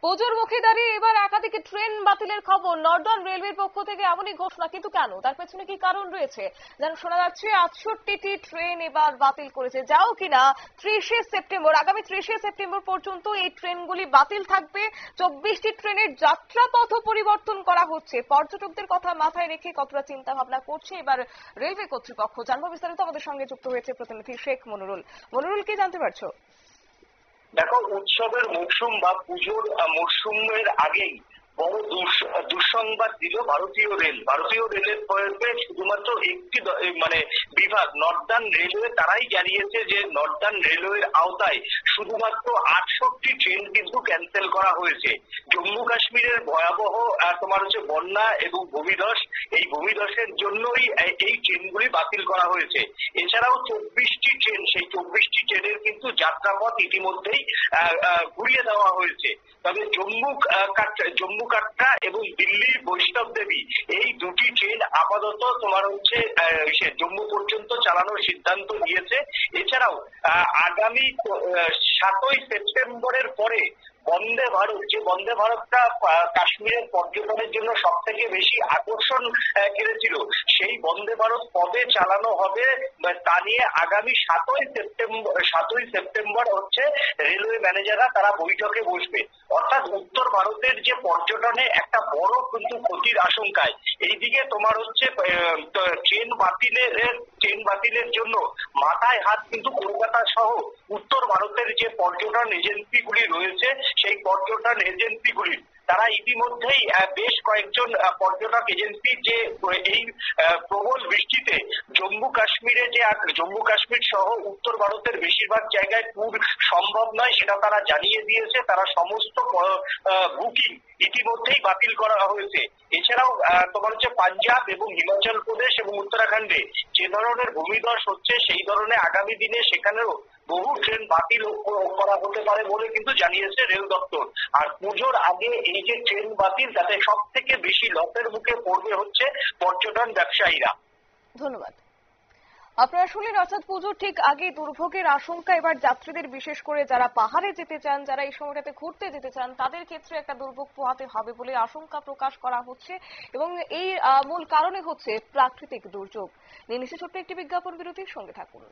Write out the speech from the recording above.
পুজোর মুখে দাঁড়িয়ে এবার একাধিক ট্রেন বাতিলের খবর। নর্দার্ন রেলওয়ের পক্ষ থেকে এমনই ঘোষণা, কিন্তু কেন, তার পেছনে কি কারণ রয়েছে? যেন শোনা যাচ্ছে 68টি ট্রেন এবার বাতিল করেছে, যাও কিনা 30শে সেপ্টেম্বর, আগামী 30শে সেপ্টেম্বর পর্যন্ত এই ট্রেনগুলি বাতিল থাকবে। 24টি ট্রেনের যাত্রাপথ পরিবর্তন করা হচ্ছে। পর্যটকদের কথা মাথায় রেখে কতটা চিন্তা ভাবনা করছে এবার রেলওয়ে কর্তৃপক্ষ, জানবো বিস্তারিত। আমাদের সঙ্গে যুক্ত হয়েছে প্রতিনিধি শেখ মনিরুল। মনিরুল, কি জানতে পারছো? দেখো, উৎসবের মৌসুম বা পুজোর মরশুমের আগেই বড় দুঃসংবাদ দিল ভারতীয় রেল। ভারতীয় রেলের শুধুমাত্র একটি বিভাগ নর্দার্ন রেলওয়ে, তারাই জানিয়েছে যে নর্দার্ন রেলওয়ের আওতায় শুধুমাত্র 68টি ট্রেন কিন্তু ক্যান্সেল করা হয়েছে। জম্মু কাশ্মীরের ভয়াবহ বন্যা এবং ভূমিধস, এই ভূমিধসের জন্যই এই ট্রেনগুলি বাতিল করা হয়েছে। এছাড়াও 24টি ট্রেন, সেই 24টি ট্রেনের কিন্তু যাত্রাপথ ইতিমধ্যেই ঘুরিয়ে দেওয়া হয়েছে। তবে জম্মু কাটরা এবং দিল্লি বৈষ্ণব দেবী, এই দুটি ট্রেন আপাতত জম্মু পর্যন্ত চালানোর সিদ্ধান্ত নিয়েছে। এছাড়াও আগামী 7ই সেপ্টেম্বরের পরে বন্দে ভারত, যে বন্দে ভারতটা কাশ্মীরের পর্যটনের জন্য সব থেকে বেশি আকর্ষণ কেড়েছিল, সেই বন্দে ভারত কবে চালানো হবে তা নিয়ে আগামী 7ই সেপ্টেম্বর রেলওয়ে ম্যানেজাররা তারা বৈঠকে বসবে। অর্থাৎ উত্তর ভারতের যে পর্যটনে একটা বড় কিন্তু ক্ষতির আশঙ্কায়, এইদিকে ট্রেন বাতিলের জন্য মাথায় হাত কিন্তু কলকাতা সহ উত্তর ভারতের যে পর্যটন এজেন্সিগুলি রয়েছে, সেই পর্যটন এজেন্সিগুলি তারা ইতিমধ্যেই বেশ কয়েকজন পর্যটক এজেন্সি যে এই প্রবল বৃষ্টিতে জম্মু কাশ্মীর সহ উত্তর ভারতের বেশিরভাগ জায়গায় ট্যুর সম্ভব নয়, সেটা তারা জানিয়ে দিয়েছে। তারা সমস্ত বুকিং ইতিমধ্যেই বাতিল করা হয়েছে। এছাড়াও পাঞ্জাব এবং হিমাচল প্রদেশ এবং উত্তরাখণ্ডে যে ধরনের ভূমিধস হচ্ছে, সেই ধরনের আগামী দিনে সেখানেও বহু ট্রেন বাতিল করা হতে পারে বলে কিন্তু জানিয়েছে রেল দপ্তর। আর পুজোর আগে এই যে ট্রেন বাতিল, তাতে সব থেকে বেশি লসের মুখে পড়বে পর্যটন ব্যবসায়ীরা। ধন্যবাদ। আপনারা শুনলেন, অর্থাৎ পুজোর ঠিক আগে দুর্ভোগের আশঙ্কা এবার যাত্রীদের, বিশেষ করে যারা পাহাড়ে যেতে চান, যারা এই সময়টাতে ঘুরতে যেতে চান, তাদের ক্ষেত্রে একটা দুর্ভোগ পোহাতে হবে বলে আশঙ্কা প্রকাশ করা হচ্ছে। এবং এই মূল কারণে হচ্ছে প্রাকৃতিক দুর্যোগ। নিয়ে নিচ্ছে ছোট্ট একটি বিজ্ঞাপন বিরতির সঙ্গে থাকুন।